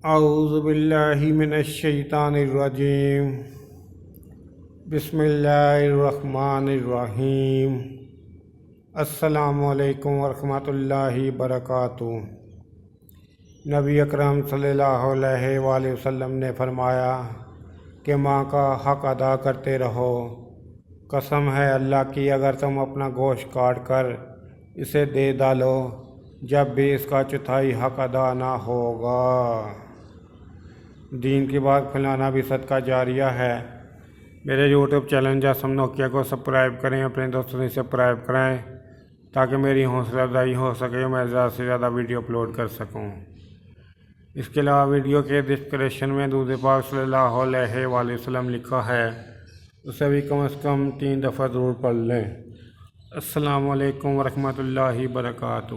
اعوذ باللہ من الشیطان الرجیم بسم اللہ الرحمن الرحیم السلام علیکم ورحمۃ اللہ وبرکاتہ۔ نبی اکرم صلی اللہ علیہ وآلہ وسلم نے فرمایا کہ ماں کا حق ادا کرتے رہو۔ قسم ہے اللہ کی، اگر تم اپنا گوشت کاٹ کر اسے دے ڈالو جب بھی اس کا چوتھائی حق ادا نہ ہوگا۔ دین کی بات پھیلانا بھی صدقہ جاریہ ہے۔ میرے یوٹیوب چینل جاسم نوکیا کو سبسکرائب کریں، اپنے دوستوں سے سبسکرائب کرائیں تاکہ میری حوصلہ افزائی ہو سکے، میں زیادہ سے زیادہ ویڈیو اپلوڈ کر سکوں۔ اس کے علاوہ ویڈیو کے ڈسکرپشن میں درود پاک صلی اللہ علیہ وآلہ وسلم لکھا ہے، اسے بھی کم از کم 3 دفعہ ضرور پڑھ لیں۔ السلام علیکم ورحمۃ اللہ وبرکاتہ۔